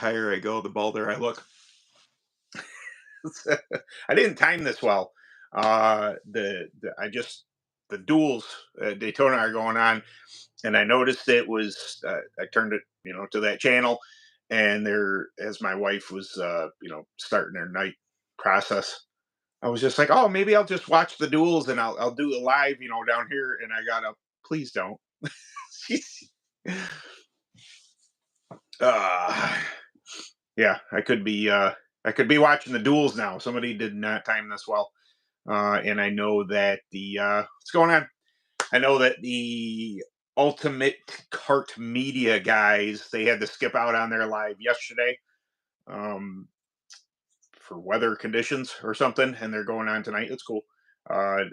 higher I go, the balder I look. I didn't time this well. The duels at Daytona are going on, and I noticed it was. I turned it, to that channel, and there, as my wife was, starting her night process, I was just like, oh, maybe I'll just watch the duels and I'll do it live, down here. And I got up. Please don't. She's- uh, yeah, I could be watching the duels now. Somebody did not time this well. And I know that what's going on? I know that the Ultimate Kart Media guys, they had to skip out on their live yesterday, um, for weather conditions or something, and they're going on tonight. It's cool. I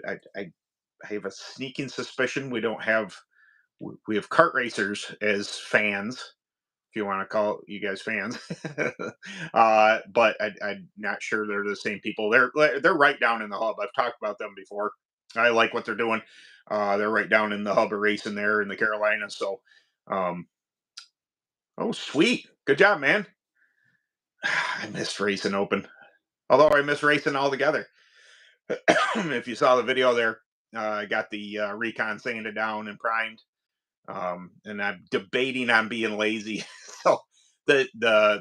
have a sneaking suspicion we have kart racers as fans, if you want to call you guys fans. But I'm not sure they're the same people. They're right down in the hub. I've talked about them before. I like what they're doing. They're right down in the hub of racing there in the Carolinas. So, um, oh sweet, good job, man. I missed racing open, although I miss racing altogether. If you saw the video there, I got the Recon sanded down and primed. And I'm debating on being lazy. So the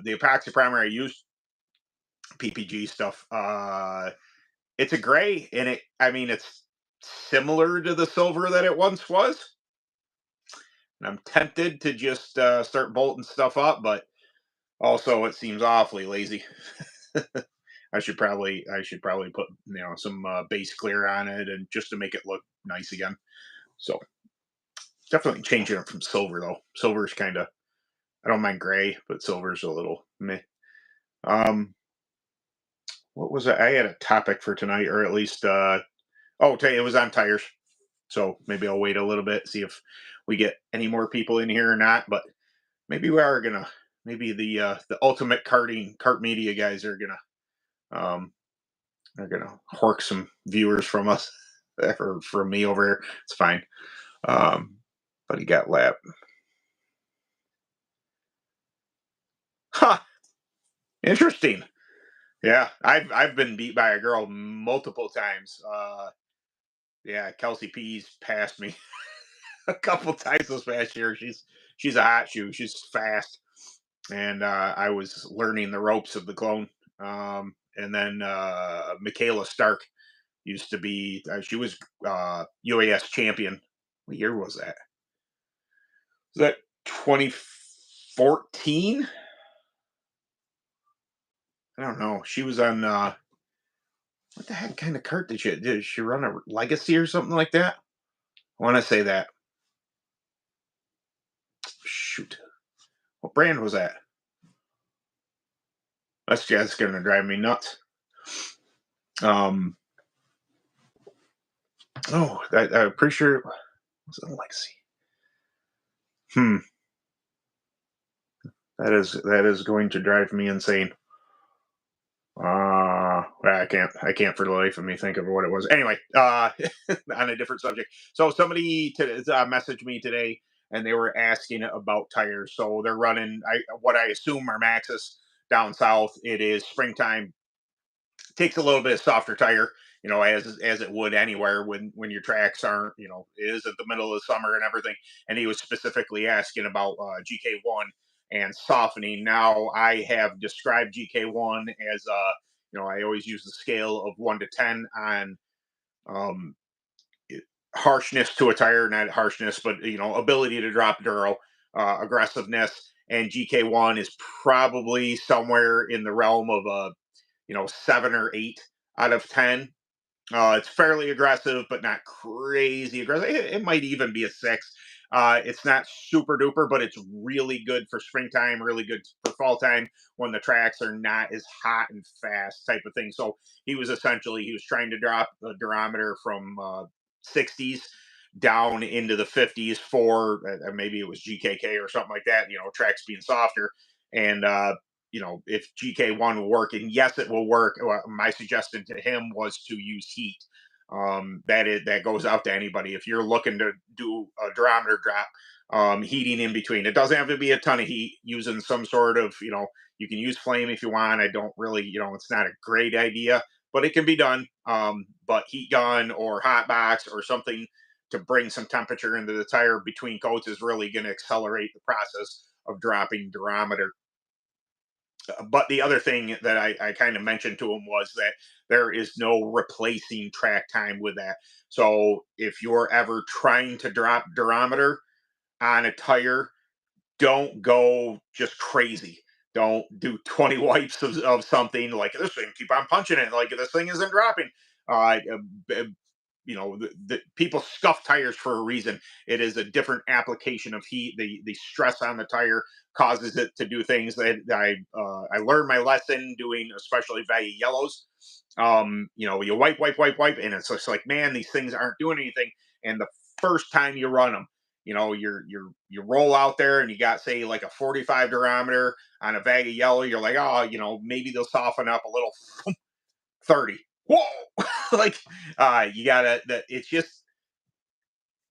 epoxy primer I use, PPG stuff. It's a gray, and it's similar to the silver that it once was. And I'm tempted to just start bolting stuff up, but also it seems awfully lazy. I should probably put some base clear on it, and just to make it look nice again. So definitely changing it from silver though. Silver's kind of, I don't mind gray, but silver's a little meh. Um, what was it? I had a topic for tonight, or at least, it was on tires. So maybe I'll wait a little bit, see if we get any more people in here or not. But maybe we are gonna, maybe the ultimate kart media guys are gonna hork some viewers from us or from me over here. It's fine. But he got lap. Huh. Interesting. Yeah, I've been beat by a girl multiple times. Yeah, Kelsey P's passed me a couple times this past year. She's a hot shoe. She's fast, and I was learning the ropes of the clone. And then Michaela Stark used to be. She was UAS champion. What year was that? Was that 2014? I don't know. She was on. What the heck kind of cart did she run a legacy or something like that? I want to say that. Shoot. What brand was that? That's just going to drive me nuts. I'm pretty sure it was a legacy. That is going to drive me insane. I can't for the life of me think of what it was. Anyway, on a different subject. So somebody messaged me today, and they were asking about tires. So they're running what I assume are Maxxis down south. It is springtime. Takes a little bit of softer tire, as it would anywhere when your tracks aren't, it is at the middle of the summer and everything. And he was specifically asking about GK1 and softening. Now I have described GK1 as I always use the scale of 1 to 10 on um, harshness to a tire, not harshness, but ability to drop duro, aggressiveness. And GK1 is probably somewhere in the realm of a 7 or 8 out of 10. It's fairly aggressive, but not crazy aggressive. It might even be a 6. It's not super duper, but it's really good for springtime, really good for fall time when the tracks are not as hot and fast type of thing. So he was trying to drop the durometer from 60s down into the 50s for maybe it was GKK or something like that, tracks being softer. And if GK1 will work, and yes, it will work. My suggestion to him was to use heat. That goes out to anybody. If you're looking to do a durometer drop, heating in between. It doesn't have to be a ton of heat. Using some sort of, you can use flame if you want. I don't really, it's not a great idea, but it can be done. But heat gun or hot box or something to bring some temperature into the tire between coats is really going to accelerate the process of dropping durometer. But the other thing that I kind of mentioned to him was that there is no replacing track time with that. So if you're ever trying to drop durometer on a tire, don't go just crazy. Don't do 20 wipes of something like this thing. Keep on punching it like this thing isn't dropping. Uh, uh, the people scuff tires for a reason. It is a different application of heat. The stress on the tire causes it to do things that I learned my lesson doing, especially value yellows. You wipe, and it's just like, man, these things aren't doing anything. And the first time you run them, you roll out there and you got, say, like a 45 durometer on a bag of yellow. You're like, oh, maybe they'll soften up a little. 30. Whoa. Like, you gotta, that it's just,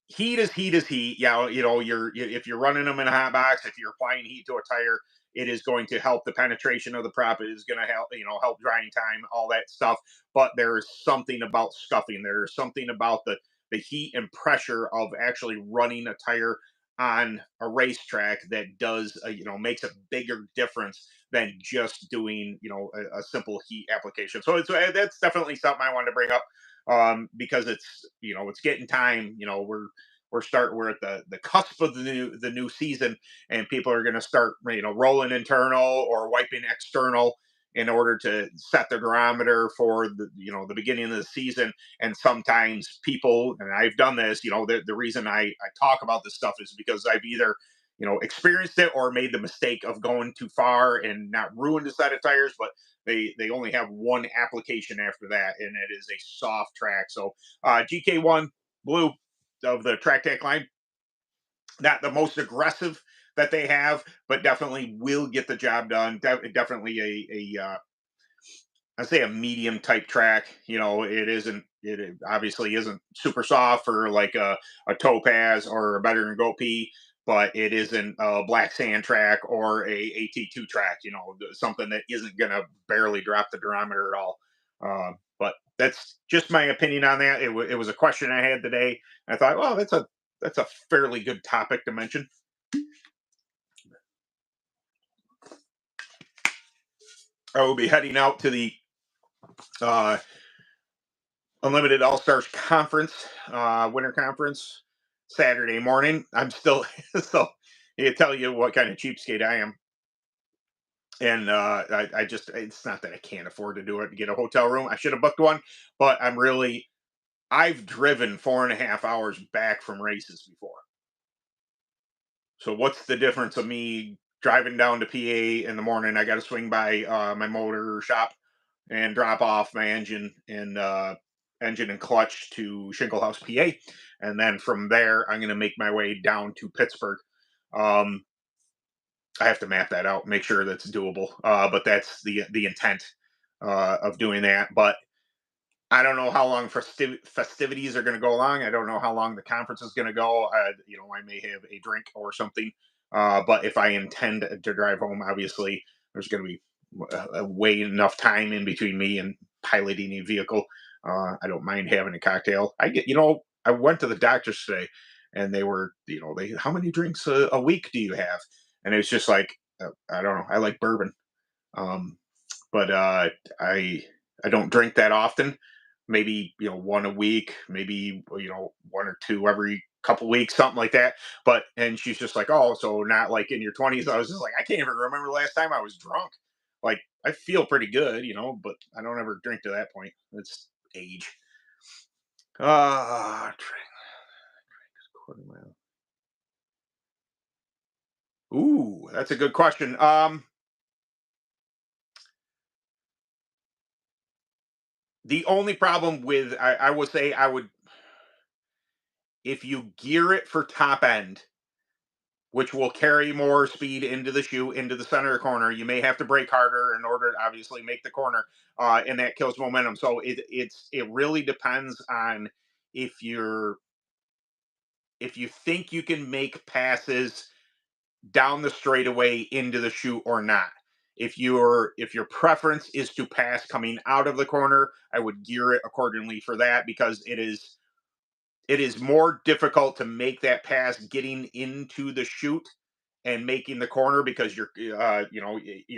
heat is heat is heat. Yeah, if you're running them in a hot box, if you're applying heat to a tire, it is going to help the penetration of the prop. It is going to help, help drying time, all that stuff. But there is something about scuffing. There is something about the heat and pressure of actually running a tire on a racetrack that does, makes a bigger difference than just doing, a simple heat application. So that's definitely something I wanted to bring up, because it's getting time. We're at the cusp of the new season, and people are going to start, rolling internal or wiping external in order to set the durometer for the beginning of the season. And sometimes people, and I've done this, the reason I talk about this stuff is because I've either experienced it or made the mistake of going too far and not ruined a set of tires, but they only have one application after that, and it is a soft track. So GK1 Blue of the track tech line, not the most aggressive that they have, but definitely will get the job done. Definitely I say a medium type track. It obviously isn't super soft for like a topaz or a better than go P, but it isn't a black sand track or a AT2 track, something that isn't going to barely drop the durometer at all. But that's just my opinion on that. It was a question I had today. I thought, well, that's a fairly good topic to mention. I will be heading out to the uh, Unlimited All Stars Conference, Winter Conference, Saturday morning. I'm still so I tell you what kind of cheapskate I am. And I just, it's not that I can't afford to do it and get a hotel room. I should have booked one, but I've driven 4.5 hours back from races before. So what's the difference of me driving down to PA in the morning? I got to swing by my motor shop and drop off my engine and clutch to Shingle House, PA, and then from there I'm going to make my way down to Pittsburgh. Um, I have to map that out, make sure that's doable. But that's the intent of doing that. But I don't know how long festivities are going to go along. I don't know how long the conference is going to go. I may have a drink or something. But if I intend to drive home, obviously there's going to be a way enough time in between me and piloting a vehicle. I don't mind having a cocktail. I went to the doctor's today, and they were, how many drinks a week do you have? And it's just like, I don't know. I like bourbon, but I don't drink that often. Maybe one a week, maybe one or two every couple weeks, something like that. And she's just like, oh, so not like in your 20s. I was just like, I can't even remember the last time I was drunk. Like, I feel pretty good, but I don't ever drink to that point. It's age. Quarter mile. Ooh, that's a good question. The only problem with, I would say, if you gear it for top end, which will carry more speed into the shoe, into the center of the corner. You may have to brake harder in order to obviously make the corner, and that kills momentum. So it really depends on if you're if you think you can make passes down the straightaway into the chute or not. If your preference is to pass coming out of the corner, I would gear it accordingly for that, because it is more difficult to make that pass getting into the chute and making the corner, because you're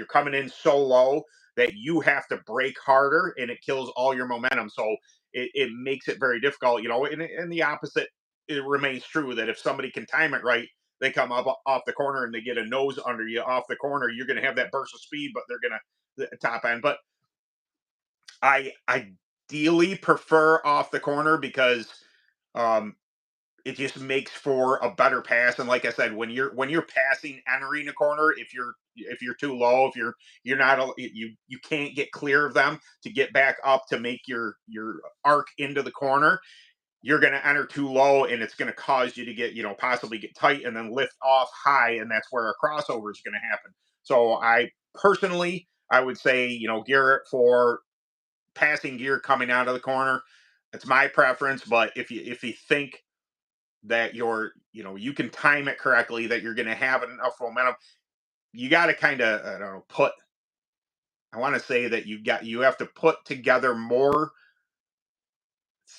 coming in so low that you have to brake harder, and it kills all your momentum. So it makes it very difficult. And the opposite, it remains true, that if somebody can time it right, they come up off the corner and they get a nose under you off the corner, you're going to have that burst of speed, but they're going to the top end. But I ideally prefer off the corner, because um, it just makes for a better pass. And like I said, when you're passing entering a corner, if you're too low, if you're not you can't get clear of them to get back up to make your arc into the corner, you're going to enter too low, and it's going to cause you to get possibly get tight and then lift off high, and that's where a crossover is going to happen. So I personally, I would say, gear it for passing gear coming out of the corner. It's my preference. But if you think that you can time it correctly, that you're going to have enough momentum, you got to kind of, I don't know, I want to say that you have to put together more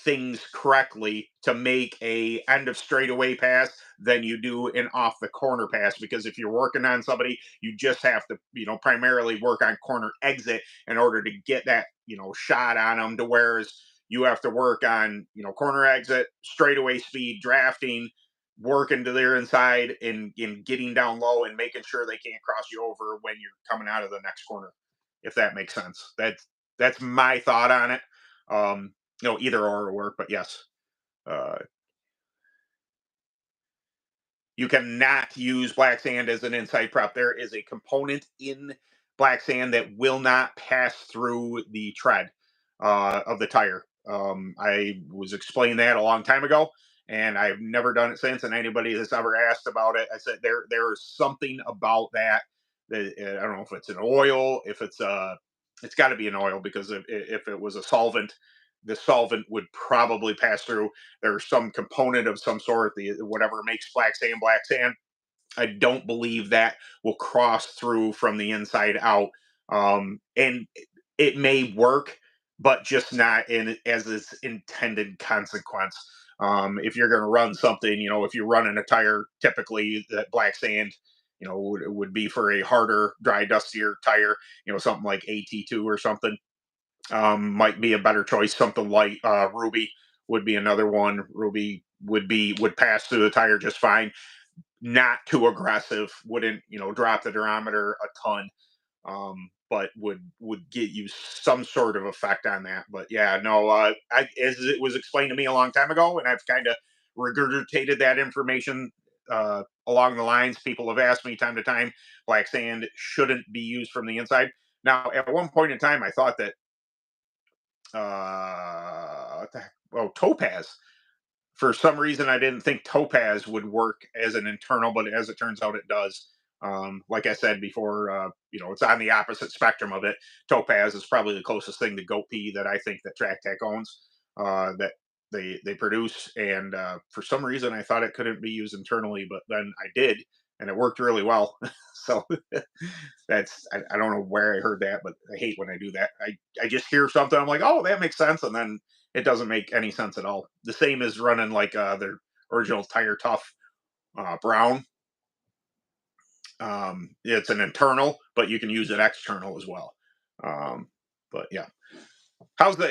things correctly to make a end of straightaway pass than you do an off the corner pass. Because if you're working on somebody, you just have to primarily work on corner exit in order to get that shot on them, to whereas you have to work on corner exit, straightaway speed, drafting, working to their inside, and in getting down low and making sure they can't cross you over when you're coming out of the next corner, if that makes sense. That's my thought on it. Either or will work, but yes, uh, you cannot use black sand as an inside prep. There is a component in black sand that will not pass through the tread of the tire. I was explained that a long time ago, and I've never done it since. And anybody that's ever asked about it, I said there is something about that. That I don't know if it's an oil, if it's got to be an oil, because if it was a solvent, the solvent would probably pass through. There's some component of some sort, the whatever makes black sand. I don't believe that will cross through from the inside out. And it may work, but just not in as its intended consequence. If you're going to run something, if you're running a tire, typically that black sand, would be for a harder, dry, dustier tire. Something like AT2 or something might be a better choice. Something like Ruby would be another one. Ruby would pass through the tire just fine. Not too aggressive. Wouldn't drop the durometer a ton. But would get you some sort of effect on that. But yeah, no. As it was explained to me a long time ago, and I've kind of regurgitated that information along the lines. People have asked me time to time, black sand shouldn't be used from the inside. Now, at one point in time, I thought that what the heck? Oh, topaz. For some reason, I didn't think topaz would work as an internal, but as it turns out, it does. Like I said before, it's on the opposite spectrum of it. Topaz is probably the closest thing to goat pea that I think that Track Tech owns, that they produce. And for some reason, I thought it couldn't be used internally, but then I did, and it worked really well. So I don't know where I heard that, but I hate when I do that. I just hear something, I'm like, oh, that makes sense, and then it doesn't make any sense at all. The same as running like their original Tire Tough brown. It's an internal, but you can use it external as well. Um, but yeah,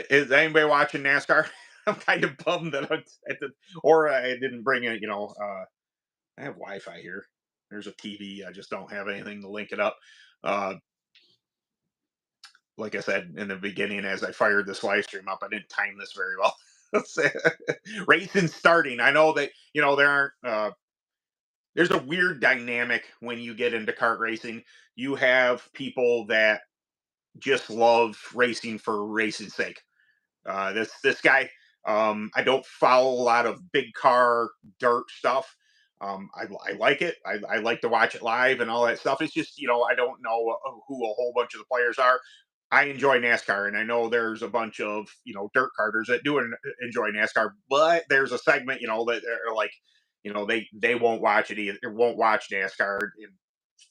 is anybody watching NASCAR? I'm kind of bummed that or I didn't bring it. I have Wi-Fi here. There's a TV. I just don't have anything to link it up. Uh, like I said in the beginning, as I fired this live stream up, I didn't time this very well. Racing starting. I know that there aren't. There's a weird dynamic when you get into kart racing. You have people that just love racing for racing's sake. This guy, I don't follow a lot of big car dirt stuff. I like it. I like to watch it live and all that stuff. It's just I don't know who a whole bunch of the players are. I enjoy NASCAR, and I know there's a bunch of dirt carters that do enjoy NASCAR, but there's a segment that are like they won't watch it either. Won't watch NASCAR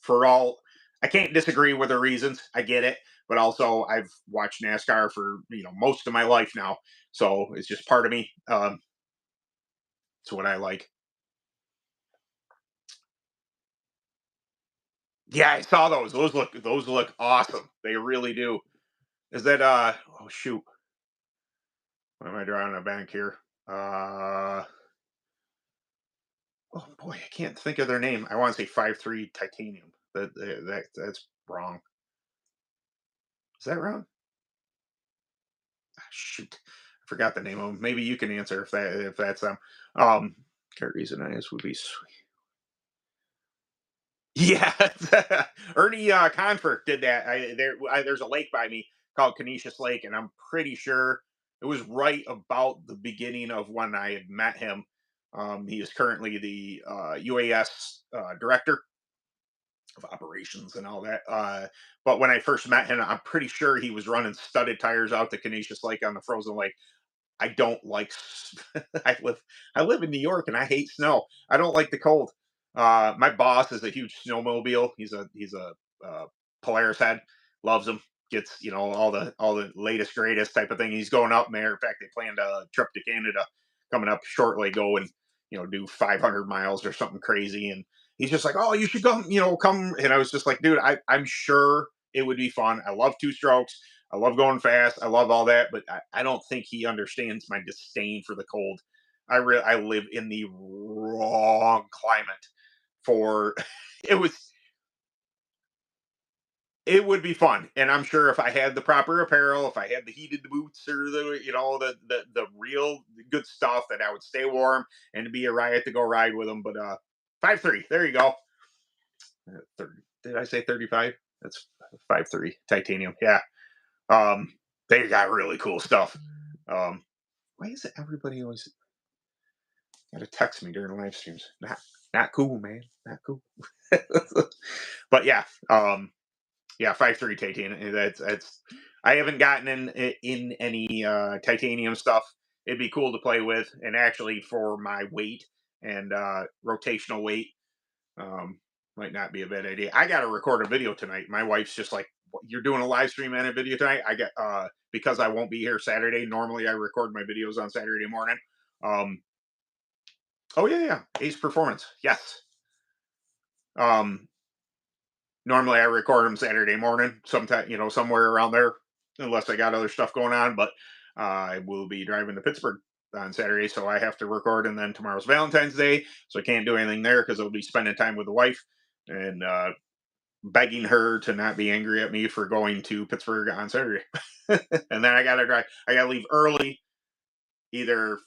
for all. I can't disagree with the reasons. I get it, but also I've watched NASCAR for most of my life now, so it's just part of me. It's what I like. Yeah, I saw those. Those look awesome. They really do. Is that oh shoot. What am I drawing a bank here? Uh oh boy, I can't think of their name. I want to say 5.3 titanium. That's wrong. Is that wrong? Ah, shoot. I forgot the name of them. Maybe you can answer if that's them. Um Kart reason is would be sweet. Yeah. Ernie Confort did that. There's a lake by me called Canisius Lake, and I'm pretty sure it was right about the beginning of when I had met him. He is currently the UAS director of operations and all that. But when I first met him, I'm pretty sure he was running studded tires out to Canisius Lake on the frozen lake. I don't like. I live in New York and I hate snow. I don't like the cold. My boss is a huge snowmobile. He's a Polaris head. Loves them. Gets all the latest greatest type of thing. He's going up there. In fact, they planned a trip to Canada coming up shortly. Go and do 500 miles or something crazy. And he's just like, oh, you should come. Come. And I was just like, dude, I'm sure it would be fun. I love two strokes. I love going fast. I love all that, but I don't think he understands my disdain for the cold. I live in the wrong climate for it was it would be fun, and I'm sure if I had the proper apparel, if I had the heated boots or the real good stuff, that I would stay warm and be a riot to go ride with them. But 5.3, there you go. 30, did I say 35? That's 5.3 titanium. Yeah. Um, they got really cool stuff. Um, why is it everybody always got to text me during live streams? Not cool, man. Not cool. But yeah, yeah, 5.3 titanium. That's. I haven't gotten in any titanium stuff. It'd be cool to play with, and actually for my weight and rotational weight, um, might not be a bad idea. I got to record a video tonight. My wife's just like, "You're doing a live stream and a video tonight?" I got because I won't be here Saturday. Normally, I record my videos on Saturday morning. Um, oh yeah, yeah, Ace Performance, yes. Um, Normally, I record them Saturday morning, sometime somewhere around there, unless I got other stuff going on. But I will be driving to Pittsburgh on Saturday, so I have to record. And then tomorrow's Valentine's Day, so I can't do anything there because I'll be spending time with the wife. And begging her to not be angry at me for going to Pittsburgh on Saturday. And then I gotta drive. I gotta leave early, either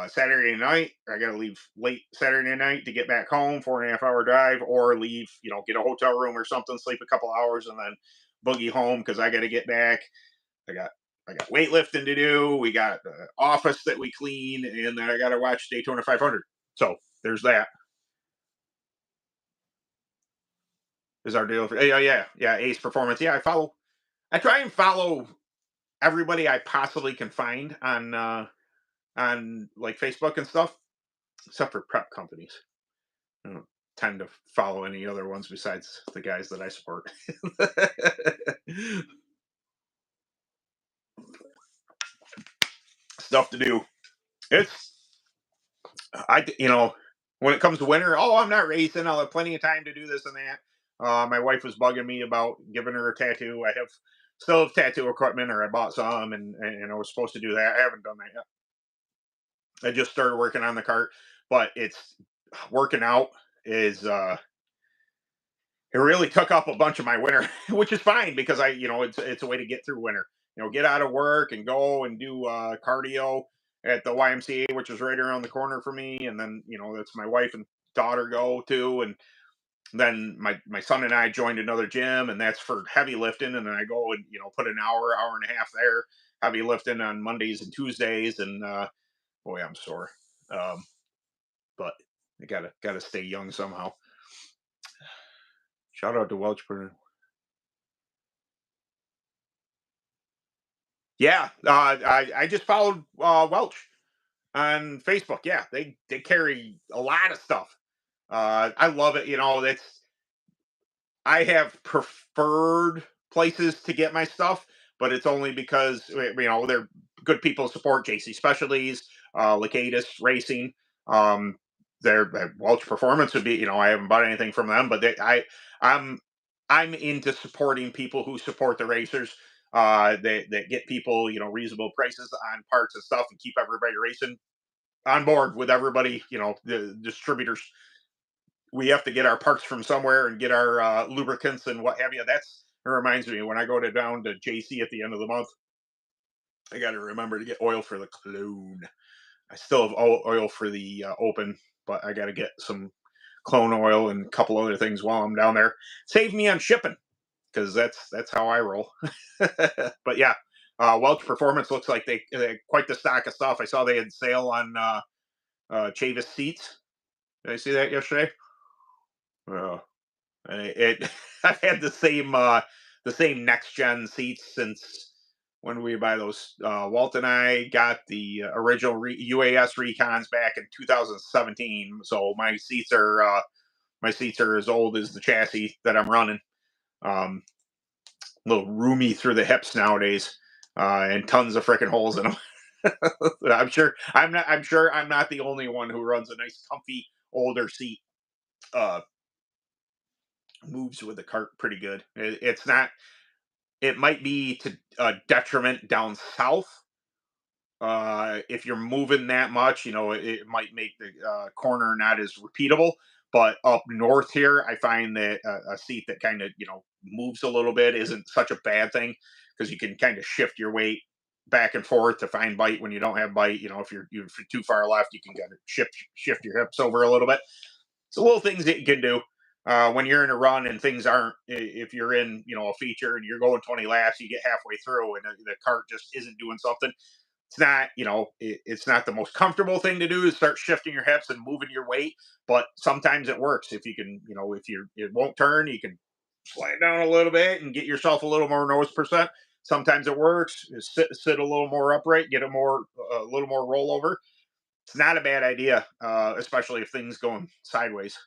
Saturday night, or I gotta leave late Saturday night to get back home, 4.5 hour drive, or leave, get a hotel room or something, sleep a couple hours, and then boogie home because I gotta get back. I got I got weightlifting to do. We got the office that we clean, and then I gotta watch Daytona 500. So there's that. Is our deal for? Yeah, yeah, yeah. Ace Performance. Yeah, I try and follow everybody I possibly can find on like Facebook and stuff, except for prep companies. I don't tend to follow any other ones besides the guys that I support. Stuff to do. It's when it comes to winter. Oh, I'm not racing. I'll have plenty of time to do this and that. My wife was bugging me about giving her a tattoo. I have still have tattoo equipment, or I bought some, and I was supposed to do that. I haven't done that yet. I just started working on the cart, but it's working out is it really took up a bunch of my winter, which is fine because it's a way to get through winter. Get out of work and go and do cardio at the YMCA, which is right around the corner for me, and then that's my wife and daughter go to, and then my son and I joined another gym, and that's for heavy lifting, and then I go and put an hour and a half there, heavy lifting on Mondays and Tuesdays, and boy, I'm sore. Um, but I gotta stay young somehow. Shout out to Welchburn. Yeah, I just followed Welch on Facebook. Yeah, they carry a lot of stuff. I love it. You know, that's I have preferred places to get my stuff, but it's only because they're good people support JC Specialties, Lakatus Racing. Their Welch Performance would be, I haven't bought anything from them, but I'm I'm into supporting people who support the racers. That get people, reasonable prices on parts and stuff, and keep everybody racing on board with everybody. The distributors, we have to get our parts from somewhere and get our lubricants and what have you. It reminds me when I go down to JC at the end of the month, I got to remember to get oil for the clone. I still have oil for the open, but I got to get some clone oil and a couple other things while I'm down there. Save me on shipping because that's how I roll. But yeah, Welch Performance looks like they had quite the stock of stuff. I saw they had sale on Chavis seats. Did I see that yesterday? Uh, I've had the same next gen seats since when we buy those. Walt and I got the original UAS Recons back in 2017, so my seats are as old as the chassis that I'm running. A little roomy through the hips nowadays, and tons of freaking holes in them. I'm sure I'm not the only one who runs a nice comfy older seat. Uh, Moves with the cart pretty good. It's not. It might be to a detriment down south. If you're moving that much, it might make the corner not as repeatable. But up north here, I find that a seat that kind of moves a little bit isn't such a bad thing because you can kind of shift your weight back and forth to find bite when you don't have bite. If you're too far left, you can kind of shift your hips over a little bit. So little things that you can do when you're in a run and things aren't. If you're in a feature and you're going 20 laps, you get halfway through and the cart just isn't doing something. It's not it's not the most comfortable thing to do to start shifting your hips and moving your weight, but sometimes it works. If you can, if it won't turn, you can slide it down a little bit and get yourself a little more nose percent. Sometimes it works. Sit a little more upright, get a little more rollover. It's not a bad idea, especially if things going sideways.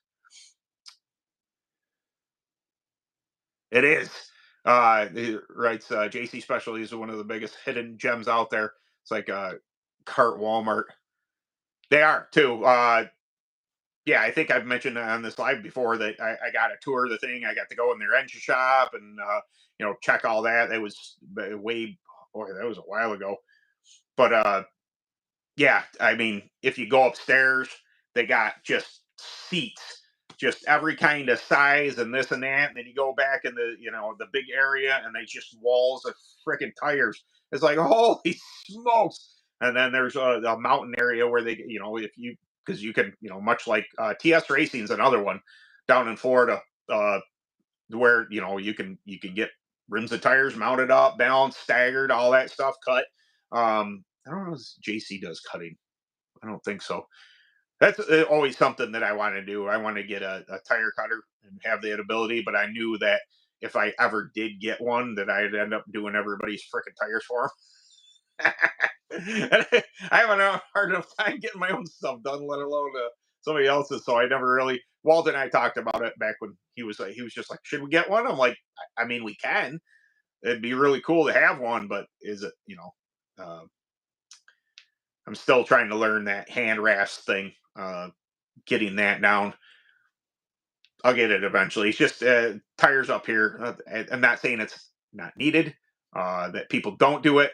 It is. He writes, JC Specialties are one of the biggest hidden gems out there. It's like a cart Walmart. They are too. Yeah, I think I've mentioned on this live before that I got a tour of the thing. I got to go in their engine shop and check all that. It was way, boy, that was a while ago. But yeah, I mean, if you go upstairs, they got just seats, just every kind of size and this and that. And then you go back in the big area, and they just walls of freaking tires. It's like holy smokes! And then there's a mountain area where if you because you can much like TS Racing's another one down in Florida, where you can get rims and tires mounted up, balanced, staggered, all that stuff cut. I don't know if JC does cutting. I don't think so. That's always something that I want to do. I want to get a tire cutter and have that ability, but I knew that if I ever did get one, that I'd end up doing everybody's freaking tires for them. I have a hard enough time getting my own stuff done, let alone somebody else's. So I never really. Walt and I talked about it back when he was just like, "Should we get one?" I'm like, "I mean, we can. It'd be really cool to have one, but is it? Uh, I'm still trying to learn that hand rasp thing. Getting that down. I'll get it eventually. It's just tires up here. I'm not saying it's not needed. That people don't do it.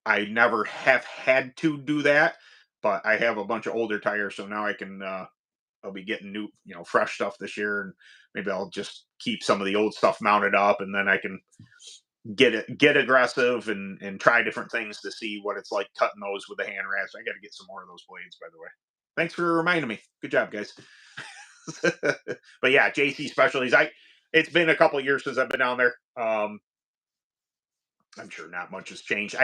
I never have had to do that, but I have a bunch of older tires, so now I can. I'll be getting new, fresh stuff this year, and maybe I'll just keep some of the old stuff mounted up, and then I can get aggressive and try different things to see what it's like cutting those with the hand rasp. I got to get some more of those blades, by the way. Thanks for reminding me. Good job, guys. But yeah, JC Specialties. It's been a couple of years since I've been down there. I'm sure not much has changed.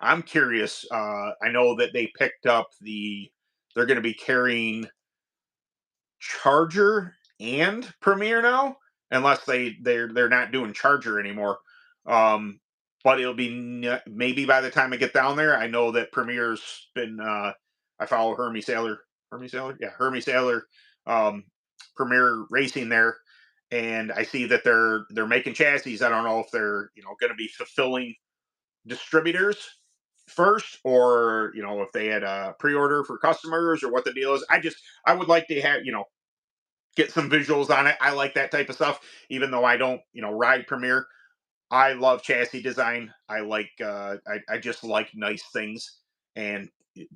I'm curious. I know that they picked up they're going to be carrying Charger and Premiere now, unless they're not doing Charger anymore. But it'll be maybe by the time I get down there, I know that Premiere's been I follow Hermie Sailor, um, Premier Racing there, and I see that they're making chassis. I don't know if they're going to be fulfilling distributors first, or if they had a pre-order for customers, or what the deal is. I would like to have get some visuals on it. I like that type of stuff, even though I don't ride Premier. I love chassis design. I just like nice things and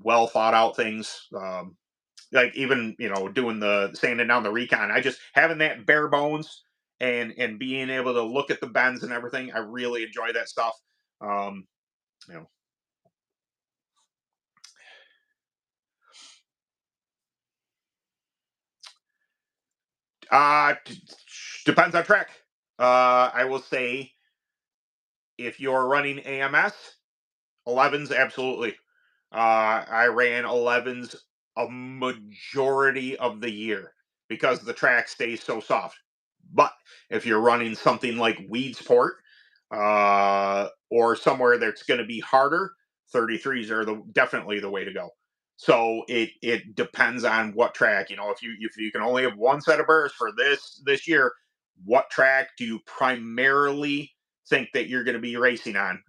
well thought out things. Like even doing the sanding down the Recon. I just having that bare bones and being able to look at the bends and everything. I really enjoy that stuff. Um, you know, depends on track. I will say if you're running AMS, 11s absolutely. I ran 11s a majority of the year because the track stays so soft. But if you're running something like Weedsport, or somewhere that's going to be harder, 33s are definitely the way to go. So it depends on what track. If you can only have one set of burrs for this year, what track do you primarily think that you're going to be racing on?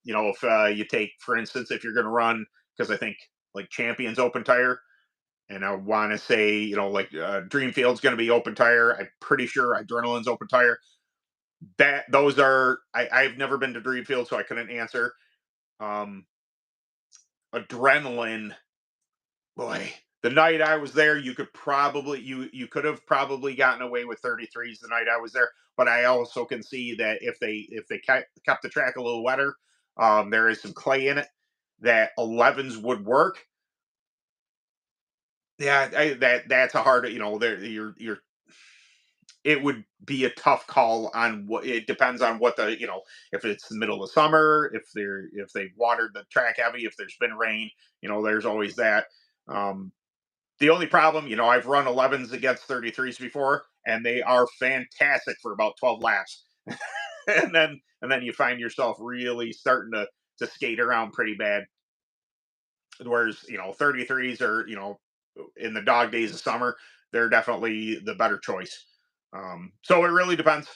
If you take, for instance, if you're going to run, because I think like Champions Open Tire, and I want to say, like Dreamfield's going to be open tire. I'm pretty sure Adrenaline's open tire. Those are, I've never been to Dreamfield, so I couldn't answer. Um, Adrenaline, boy, the night I was there, you could have probably gotten away with 33s the night I was there. But I also can see that if they kept the track a little wetter, there is some clay in it, that 11s would work. Yeah, that's a hard, there you're it would be a tough call on what. It depends on what if it's the middle of summer, if they've watered the track heavy, if there's been rain, there's always that. Um, the only problem, I've run 11s against 33s before, and they are fantastic for about 12 laps. And then you find yourself really starting to skate around pretty bad. Whereas 33s are in the dog days of summer, they're definitely the better choice. So it really depends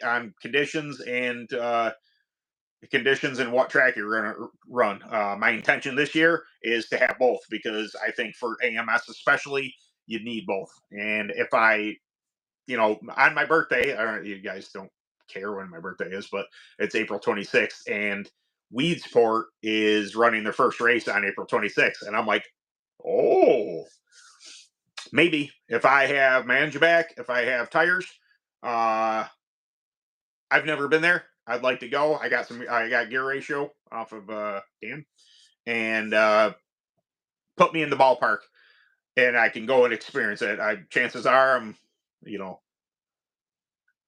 on conditions and what track you're going to run. My intention this year is to have both, because I think for AMS especially, you need both. And if on my birthday, I don't, you guys don't care when my birthday is, but it's April 26th, and Weedsport is running their first race on April 26th, and I'm like, oh, maybe if I have my engine back, if I have tires. uh I've never been there. I'd like to go. I got gear ratio off of Dan, and put me in the ballpark, and I can go and experience it. Chances are you know,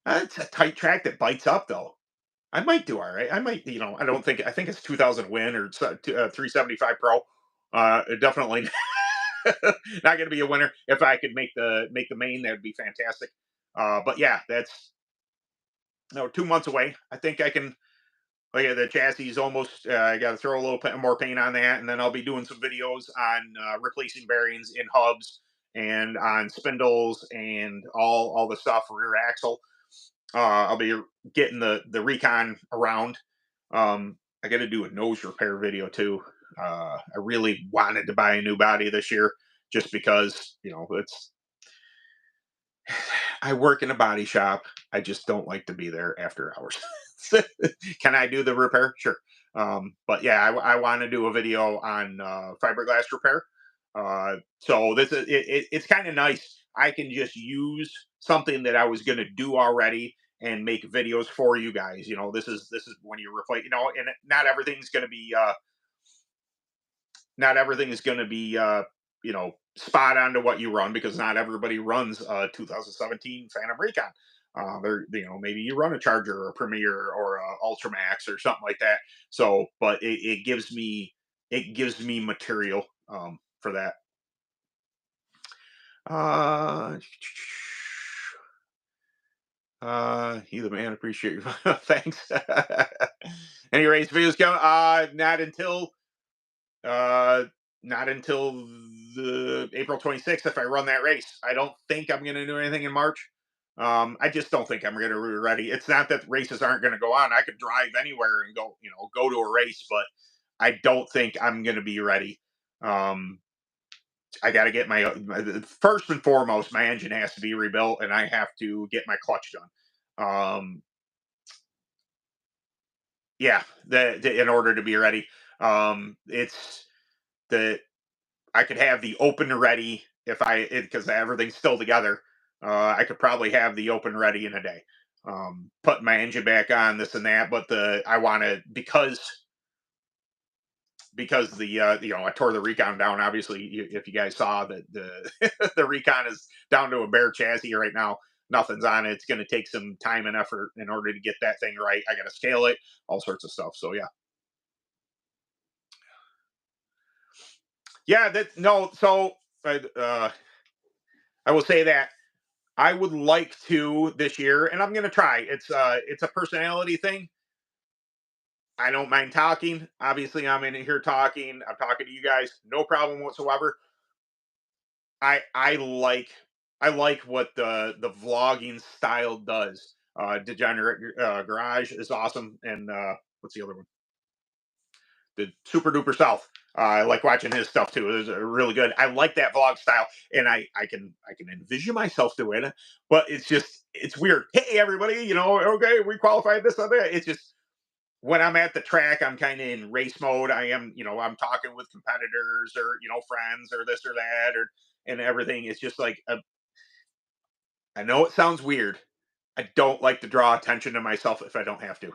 it's a tight track that bites up though. I might do all right. I might, I don't think, I think it's 2000 win, or 375 pro. Definitely not going to be a winner. If I could make the main, that'd be fantastic. But yeah, that's 2 months away. I think I can. Oh yeah, the chassis is almost. I got to throw a little more paint on that, and then I'll be doing some videos on replacing bearings in hubs, and on spindles, and all the stuff, rear axle. I'll be getting the Recon around. I got to do a nose repair video too. I really wanted to buy a new body this year, just because it's. I work in a body shop. I just don't like to be there after hours. Can I do the repair? Sure. But yeah, I want to do a video on fiberglass repair. So it's kind of nice. I can just use something that I was going to do already and make videos for you guys. This is when you replace. And not everything is going to be spot on to what you run, because not everybody runs a 2017 Phantom Recon. Maybe you run a Charger or a Premier or a Ultramax or something like that. So, but it gives me material for that. Uh, you the man. Appreciate you. Thanks. Any race videos coming? Not until not until the April 26th if I run that race. I don't think I'm going to do anything in March. I just don't think I'm going to be ready. It's not that races aren't going to go on. I could drive anywhere and go, go to a race, but I don't think I'm going to be ready. Um, I got to get first and foremost, my engine has to be rebuilt, and I have to get my clutch done. Yeah, in order to be ready. It's the I could have the open ready because everything's still together. I could probably have the open ready in a day. Put my engine back on, this and that, but I want to because I tore the Recon down. Obviously, if you guys saw that the the Recon is down to a bare chassis right now. Nothing's on it. It's going to take some time and effort in order to get that thing right. I got to scale it, all sorts of stuff. So yeah. That no. So I will say that I would like to this year, and I'm going to try. It's a personality thing. I don't mind talking. Obviously, I'm in here talking. I'm talking to you guys, no problem whatsoever. I like what the vlogging style does. Degenerate Garage is awesome, and what's the other one? The Super Duper South. I like watching his stuff too. It was really good. I like that vlog style, and I can envision myself doing it, but it's weird. Hey everybody, okay, we qualified this other. It's just when I'm at the track, I'm kind of in race mode. I am, I'm talking with competitors or friends or this or that or and everything. It's just like I know it sounds weird. I don't like to draw attention to myself if I don't have to.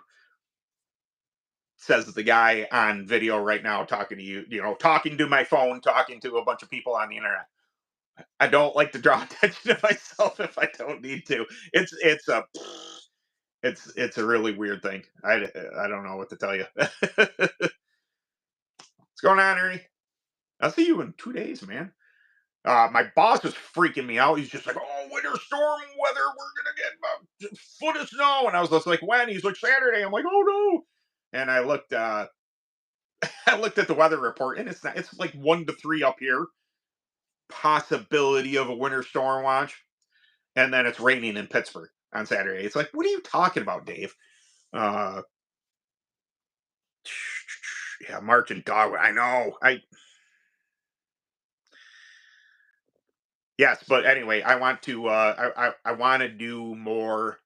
Says the guy on video right now talking to you, talking to my phone, talking to a bunch of people on the internet. I don't like to draw attention to myself if I don't need to. It's a really weird thing. I don't know what to tell you. What's going on, Ernie? I'll see you in 2 days, man. My boss was freaking me out. He's just like, "Oh, winter storm weather. We're gonna get about a foot of snow." And I was just like, "When?" He's like, "Saturday." I'm like, "Oh no!" And I looked. I looked at the weather report, and it's not. It's like 1 to 3 up here. Possibility of a winter storm watch, and then it's raining in Pittsburgh on Saturday. It's like, what are you talking about, Dave? Uh, yeah, March and dog. I know. Yes, but anyway, I want to. I want to do more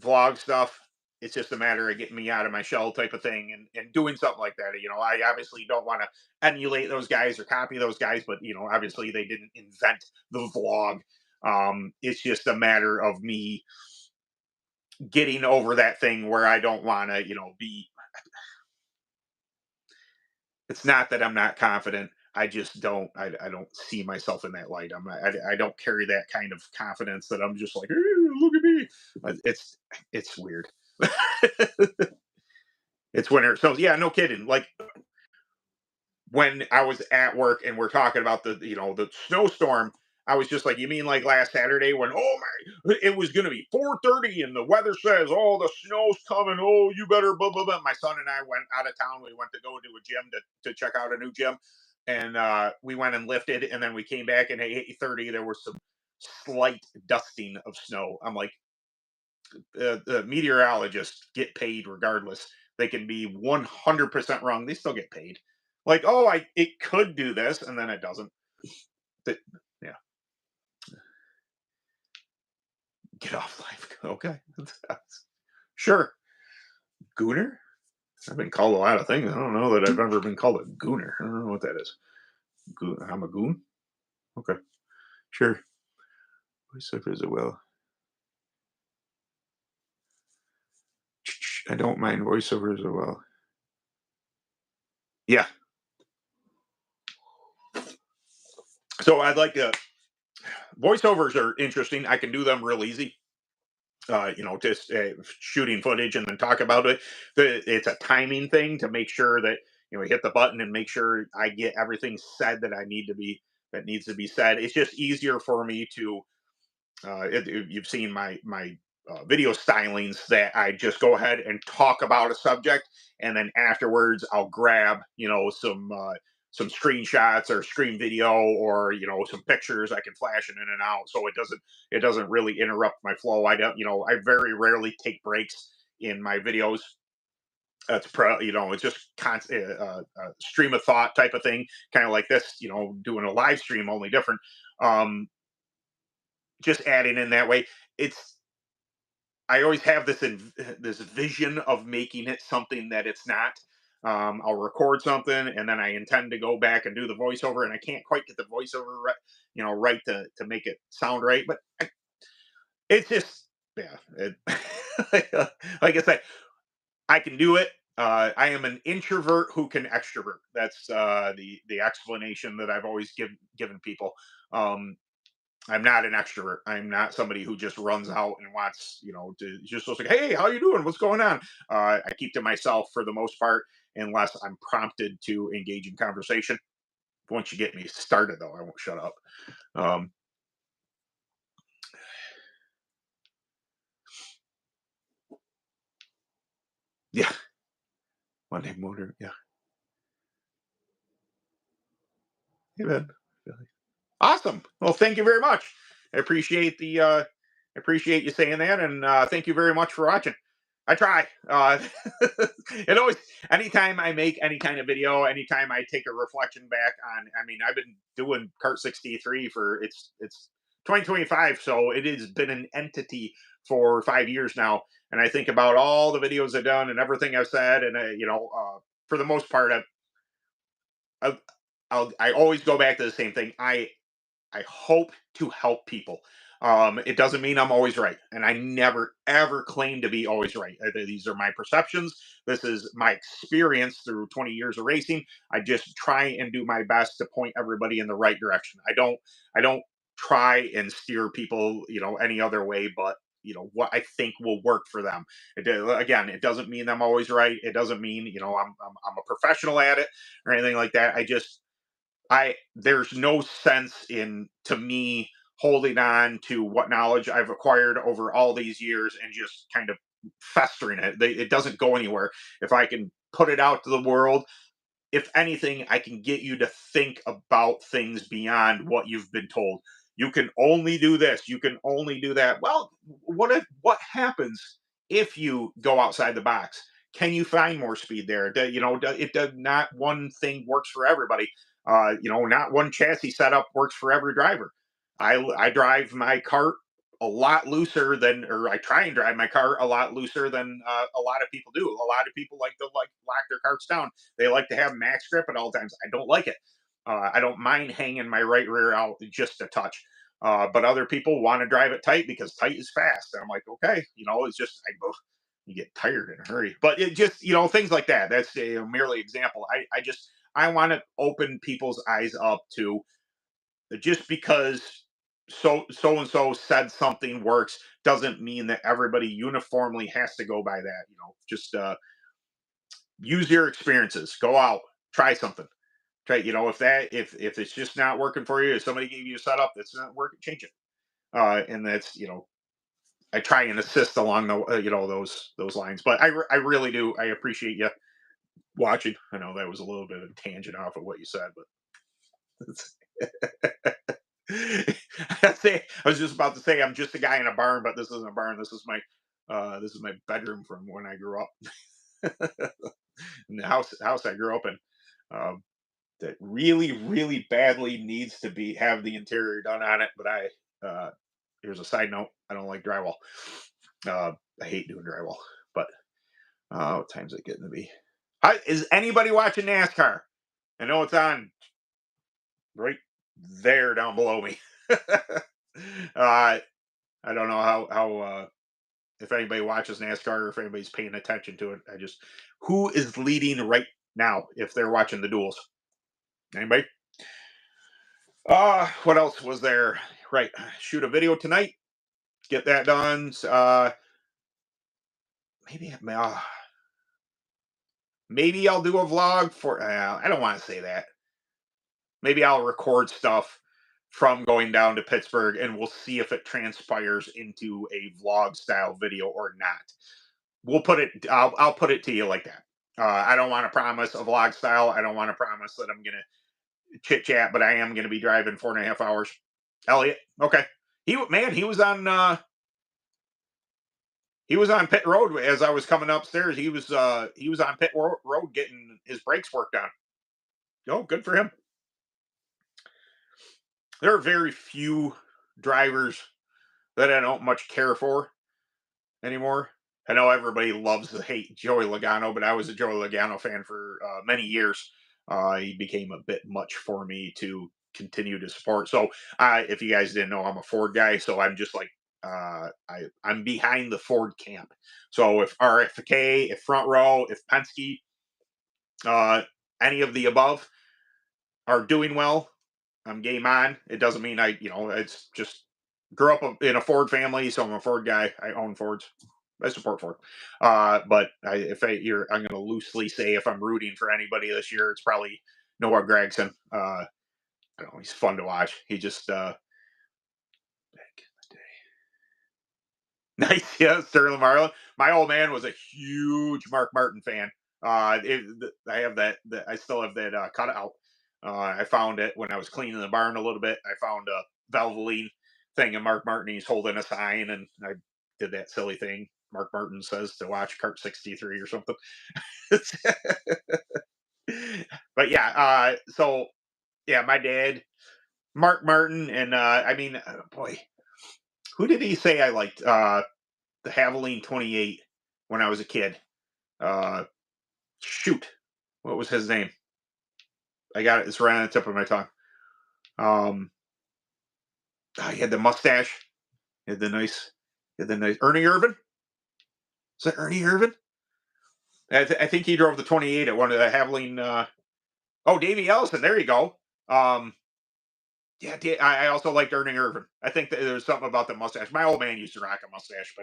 vlog stuff. It's just a matter of getting me out of my shell type of thing and doing something like that. I obviously don't want to emulate those guys or copy those guys, but obviously they didn't invent the vlog. It's just a matter of me getting over that thing where I don't want to, be. It's not that I'm not confident. I just don't. I don't see myself in that light. I don't carry that kind of confidence that I'm just like, hey, look at me. It's weird. It's winter. So yeah, no kidding. Like when I was at work and we're talking about the snowstorm, I was just like, you mean like last Saturday when it was gonna be 4:30 and the weather says, oh, the snow's coming, oh, you better blah blah blah. My son and I went out of town. We went to go to a gym to check out a new gym. And we went and lifted, and then we came back and at 8:30 there was some slight dusting of snow. I'm like, the meteorologists get paid regardless. They can be 100% wrong. They still get paid. Like, oh, it could do this, and then it doesn't. Th- yeah, get off life. Okay, sure. Gooner. I've been called a lot of things. I don't know that I've ever been called a gooner. I don't know what that is. I'm a goon. Okay, sure. Voiceover as well. I don't mind voiceovers as well. Yeah. So I'd like to. Voiceovers are interesting. I can do them real easy. Just shooting footage and then talk about it. It's a timing thing to make sure that hit the button and make sure I get everything said that needs to be said. It's just easier for me to. You've seen my video stylings that I just go ahead and talk about a subject, and then afterwards I'll grab some some screenshots or screen video, or some pictures I can flash it in and out, so it doesn't really interrupt my flow. I don't, I very rarely take breaks in my videos. It's it's just constant stream of thought type of thing, kind of like this, doing a live stream, only different. Um, just adding in that way. It's I always have this vision of making it something that it's not. I'll record something, and then I intend to go back and do the voiceover, and I can't quite get the voiceover right, right to make it sound right. But it's just, yeah. Like I said, I can do it. I am an introvert who can extrovert. That's the explanation that I've always given people. Um, I'm not an extrovert. I'm not somebody who just runs out and wants, to just like, hey, how you doing? What's going on? I keep to myself for the most part, unless I'm prompted to engage in conversation. Once you get me started, though, I won't shut up. Um, yeah, Monday motor. Yeah, hey man. Awesome. Well, thank you very much. I appreciate I appreciate you saying that, and thank you very much for watching. I try. It always, anytime I make any kind of video, anytime I take a reflection back on, I mean, I've been doing Kart 63 for it's 2025, so it has been an entity for 5 years now. And I think about all the videos I've done and everything I've said, and for the most part, I I always go back to the same thing. I hope to help people. It doesn't mean I'm always right, and I never ever claim to be always right. These are my perceptions. This is my experience through 20 years of racing. I just try and do my best to point everybody in the right direction. I don't try and steer people, any other way, but what I think will work for them. Again, it doesn't mean I'm always right. It doesn't mean I'm a professional at it or anything like that. I there's no sense in, to me, holding on to what knowledge I've acquired over all these years and just kind of festering it. It doesn't go anywhere. If I can put it out to the world, if anything, I can get you to think about things beyond what you've been told. You can only do this. You can only do that. Well, what happens if you go outside the box? Can you find more speed there? It does not, one thing works for everybody. Not one chassis setup works for every driver. I drive my cart a lot looser than, or I try and drive my car a lot looser than a lot of people do. A lot of people like to lock their carts down. They like to have max grip at all times. I don't like it. I don't mind hanging my right rear out just a touch. But other people want to drive it tight because tight is fast. And I'm like, okay, it's just, you get tired in a hurry. But it just, things like that. That's a merely example. I want to open people's eyes up to, just because and so said something works doesn't mean that everybody uniformly has to go by that. Just use your experiences. Go out, try something. Try, if it's just not working for you, if somebody gave you a setup that's not working, change it. And that's, I try and assist along the those lines. But I really do. I appreciate you watching. I know that was a little bit of a tangent off of what you said, but I was just about to say I'm just a guy in a barn, but this isn't a barn. This is my bedroom from when I grew up. And the house I grew up in, that really really badly needs to be have the interior done on it. But here's a side note: I don't like drywall. I hate doing drywall. But what time's it getting to be? Is anybody watching NASCAR? I know it's on right there down below me. I don't know how if anybody watches NASCAR or if anybody's paying attention to it. Who is leading right now if they're watching the duels? Anybody? What else was there? Right, shoot a video tonight. Get that done. Maybe maybe I'll do a vlog for. I don't want to say that. Maybe I'll record stuff from going down to Pittsburgh, and we'll see if it transpires into a vlog style video or not. I'll put it to you like that. I don't want to promise a vlog style. I don't want to promise that I'm gonna chit chat, but I am gonna be driving 4.5 hours. Elliot, okay. Man, he was on pit road as I was coming upstairs. He was on road getting his brakes worked on. Oh, good for him. There are very few drivers that I don't much care for anymore. I know everybody loves to hate Joey Logano, but I was a Joey Logano fan for many years. He became a bit much for me to continue to support. So, if you guys didn't know, I'm a Ford guy, so I'm just like I'm behind the Ford camp. So if RFK, if Front Row, if Penske, uh, any of the above are doing well, I'm game on. It doesn't mean it's just grew up in a Ford family, so I'm a Ford guy. I own Fords. I support Ford. But I'm going to loosely say if I'm rooting for anybody this year, it's probably Noah Gragson. I don't know. He's fun to watch. He just, nice. Yeah, Sterling Marlin. My old man was a huge Mark Martin fan. I have that. I still have that cutout. I found it when I was cleaning the barn a little bit. I found a Valvoline thing, and Mark Martin, he's holding a sign, and I did that silly thing. Mark Martin says to watch Kart 63 or something. But yeah, so yeah, my dad, Mark Martin, and boy, who did he say I liked? The Havoline 28 when I was a kid. Uh, Shoot, what was his name? I got it. It's right on the tip of my tongue. Um, he had the mustache. He had the nice Ernie Irvin. Is that Ernie Irvin? I think he drove the 28 at one of the Havoline. Oh, Davey Ellison. There you go. Um, yeah, I also liked Ernie Irvin. I think that there's something about the mustache. My old man used to rock a mustache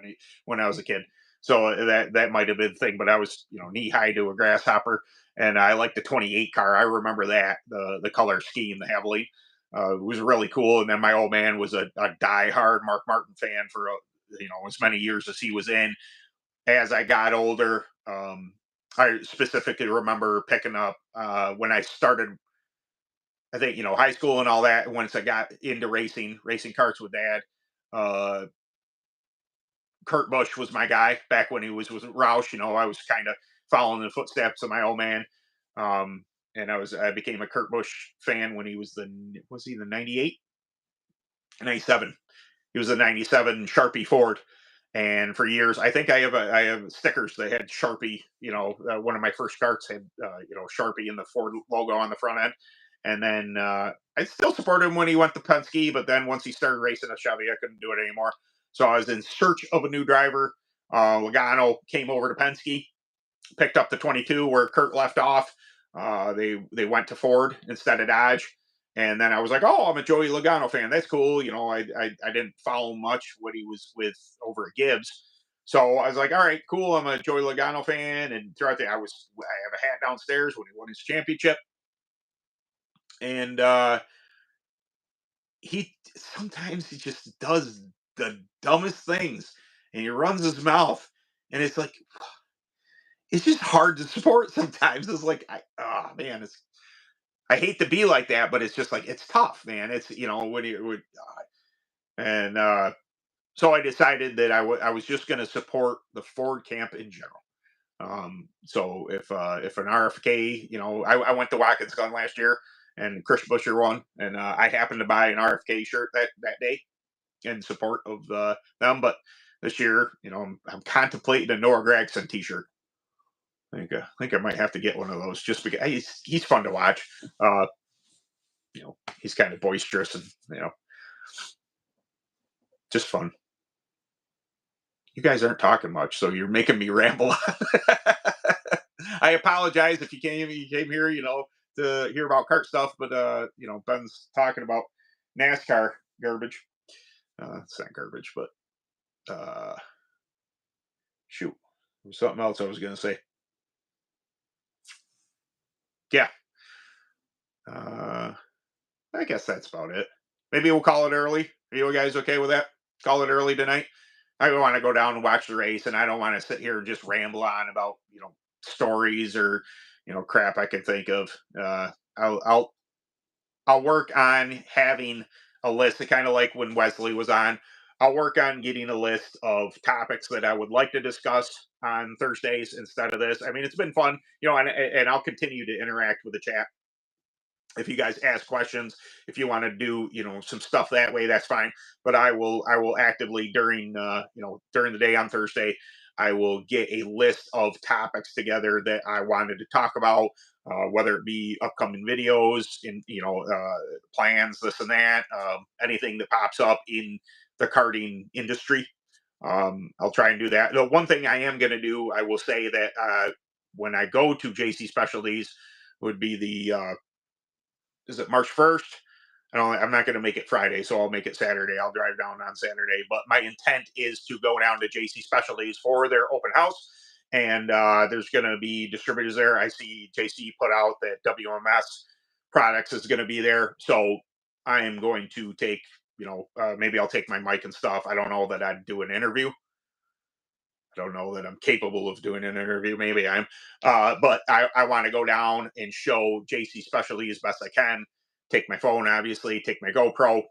when I was a kid, so that might have been the thing. But I was knee high to a grasshopper, and I liked the 28 car. I remember that the color scheme, the Havoline, was really cool. And then my old man was a diehard Mark Martin fan for as many years as he was in. As I got older, I specifically remember picking up when I started. I think high school and all that. Once I got into racing karts with dad, uh, Kurt Busch was my guy back when he was with Roush. I was kind of following the footsteps of my old man, and I became a Kurt Busch fan when he was the 98, 97. He was the 97 Sharpie Ford. And for years, I think I have stickers that had Sharpie. One of my first carts had Sharpie and the Ford logo on the front end. And then I still supported him when he went to Penske, but then once he started racing a Chevy, I couldn't do it anymore. So I was in search of a new driver. Logano came over to Penske, picked up the 22 where Kurt left off. They went to Ford instead of Dodge. And then I was like, oh, I'm a Joey Logano fan. That's cool. I didn't follow much what he was with over at Gibbs. So I was like, all right, cool. I'm a Joey Logano fan. And throughout I have a hat downstairs when he won his championship. And he sometimes he just does the dumbest things, and he runs his mouth, and it's like it's just hard to support sometimes. It's like oh man, I hate to be like that, but it's just like it's tough, man. It's when you would and so I decided that I was just going to support the Ford camp in general. So if an RFK, I went to Watkins Glen last year, and Chris Buescher won, and I happened to buy an RFK shirt that day in support of them. But this year, I'm contemplating a Noah Gragson T-shirt. I think I might have to get one of those just because he's fun to watch. Uh, he's kind of boisterous and just fun. You guys aren't talking much, so you're making me ramble. I apologize if you came here, to hear about kart stuff, but Ben's talking about NASCAR garbage. It's not garbage, but shoot, there was something else I was going to say. Yeah, I guess that's about it. Maybe we'll call it early. Are you guys okay with that? Call it early tonight. I want to go down and watch the race, and I don't want to sit here and just ramble on about stories or crap I can think of. I'll I'll I'll work on having a list, kind of like when Wesley was on. I'll work on getting a list of topics that I would like to discuss on Thursdays instead of this. I mean, it's been fun, and I'll continue to interact with the chat. If you guys ask questions, if you want to do some stuff that way, that's fine. But I will actively during the day on Thursday, I will get a list of topics together that I wanted to talk about, whether it be upcoming videos, in plans, this and that, anything that pops up in the karting industry. I'll try and do that. The one thing I am going to do, I will say that when I go to JC Specialties, would be the is it March 1st? I'm not going to make it Friday, so I'll make it Saturday. I'll drive down on Saturday. But my intent is to go down to JC Specialties for their open house. And there's going to be distributors there. I see JC put out that WMS Products is going to be there. So I am going to take, maybe I'll take my mic and stuff. I don't know that I'd do an interview. I don't know that I'm capable of doing an interview. Maybe I'm, but I want to go down and show JC Specialty as best I can. Take my phone, obviously, take my GoPro,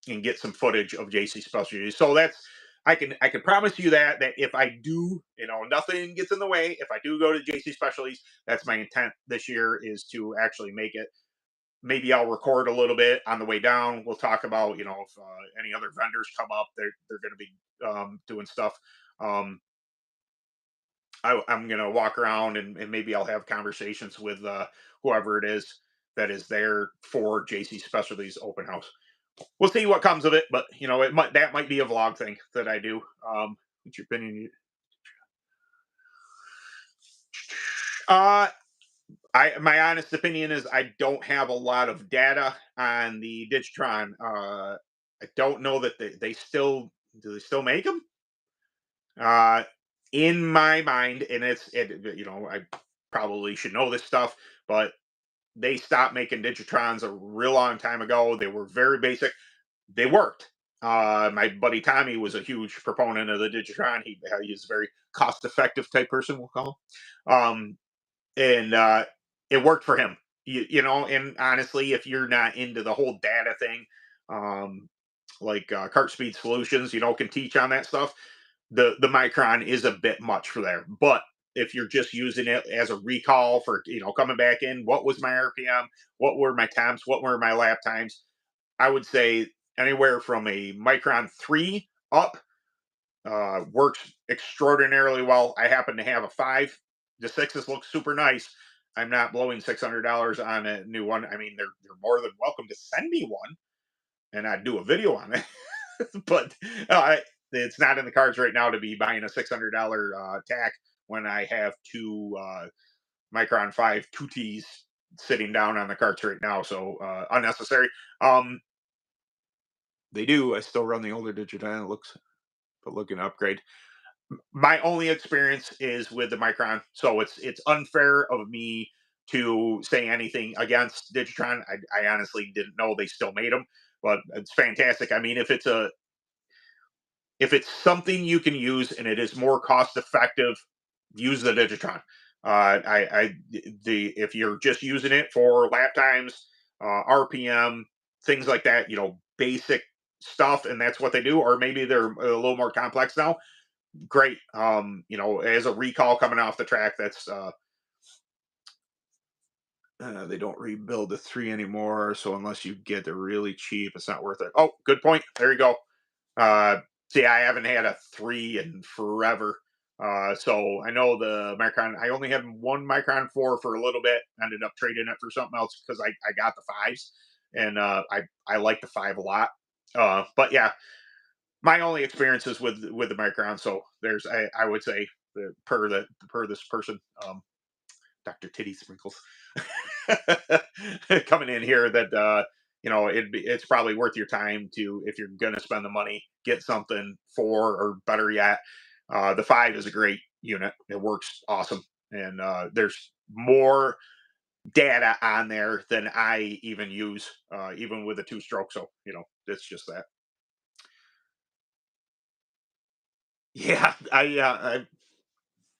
and get some footage of JC Specialty. So that's I can promise you that if I do, nothing gets in the way. If I do go to JC Specialties, that's my intent this year is to actually make it. Maybe I'll record a little bit on the way down. We'll talk about if any other vendors come up, they're going to be doing stuff. Um, I'm gonna walk around and maybe I'll have conversations with whoever it is that is there for JC Specialties open house. We'll see what comes of it, but that might be a vlog thing that I do. What's your opinion? Uh, my honest opinion is I don't have a lot of data on the Digitron. I don't know that they still do they still make them. Uh, in my mind, and I probably should know this stuff, but they stopped making Digitrons a real long time ago. They were very basic. They worked. My buddy Tommy was a huge proponent of the Digitron. He's a very cost effective type person, we'll call him. And it worked for him. And honestly, if you're not into the whole data thing, um, like Kart Speed Solutions, can teach on that stuff. The Micron is a bit much for there, but if you're just using it as a recall for coming back in, what was my RPM, what were my temps, what were my lap times, I would say anywhere from a Micron 3 up works extraordinarily well. I happen to have a 5. The 6s look super nice. I'm not blowing $600 on a new one. I mean, they're more than welcome to send me one and I'd do a video on it. But it's not in the cards right now to be buying a $600 tack when I have two Micron 5 2Ts sitting down on the carts right now. So unnecessary. They do. I still run the older Digital. It looks, but looking to upgrade. My only experience is with the Micron, so it's unfair of me to say anything against Digitron. I honestly didn't know they still made them, but it's fantastic. I mean, if it's something you can use and it is more cost effective, use the Digitron. If you're just using it for lap times, RPM, things like that, basic stuff, and that's what they do, or maybe they're a little more complex now. Great. As a recall coming off the track, that's they don't rebuild the 3 anymore. So unless you get it really cheap, it's not worth it. Oh, good point. There you go. Uh, See, I haven't had a 3 in forever. So I know the Micron. I only had one Micron 4 for a little bit. Ended up trading it for something else because I got the 5s, and I like the 5 a lot. But yeah, my only experiences with the Micron. So I would say per this person, Dr. Titty Sprinkles, coming in here that it's probably worth your time to, if you're gonna spend the money, get something for, or better yet, the 5 is a great unit. It works awesome, and there's more data on there than I even use, even with a 2-stroke. So it's just that. Yeah,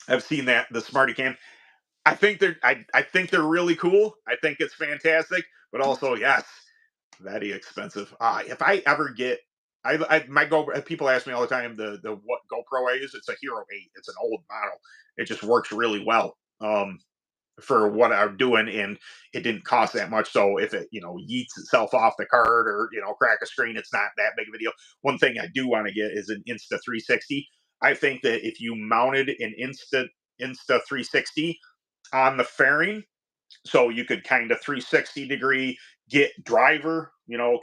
I've seen that, the Smarty Can. I think they're really cool. I think it's fantastic, but also yes, very expensive. If I ever get, my GoPro. People ask me all the time the what GoPro I use. It's a Hero 8. It's an old model. It just works really well. For what I'm doing, and it didn't cost that much. So if it yeets itself off the card or crack a screen, it's not that big of a deal. One thing I do want to get is an Insta 360. I think that if you mounted an Insta 360 on the fairing, so you could kind of 360-degree get driver,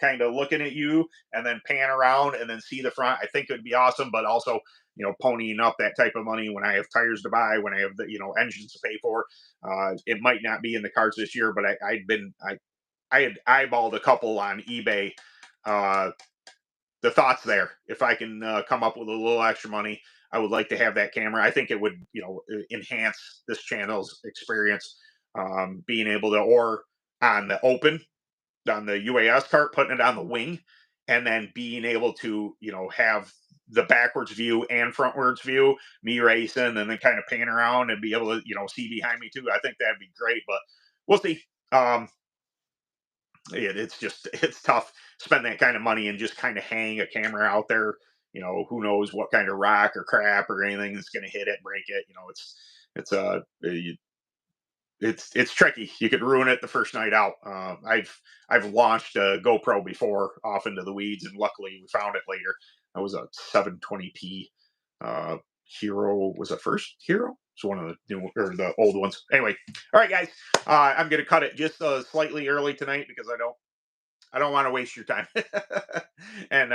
kind of looking at you, and then pan around and then see the front. I think it would be awesome, but also ponying up that type of money when I have tires to buy, when I have the engines to pay for. It might not be in the cards this year, but I had eyeballed a couple on eBay. uh the thoughts there. If I can come up with a little extra money, I would like to have that camera. I think it would, enhance this channel's experience. Being able to, or on the open, on the UAS cart, putting it on the wing, and then being able to, have the backwards view and frontwards view, me racing, and then kind of pan around and be able to, see behind me too. I think that'd be great, but we'll see. It's just it's tough spend that kind of money and just kind of hang a camera out there. Who knows what kind of rock or crap or anything that's going to hit it, break it. It's it's tricky. You could ruin it the first night out. I've launched a GoPro before off into the weeds, and luckily we found it later. That was a 720p uh, Hero. Was it first Hero? It's one of the new or the old ones. Anyway, all right, guys. I'm gonna cut it just slightly early tonight because I don't want to waste your time. And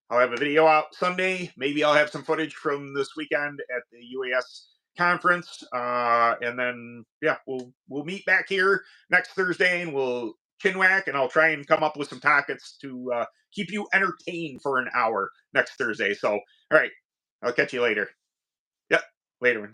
I'll have a video out Sunday. Maybe I'll have some footage from this weekend at the UAS conference. And then yeah, we'll meet back here next Thursday and we'll chinwhack, and I'll try and come up with some topics to keep you entertained for an hour next Thursday. So all right, I'll catch you later. Yep, later.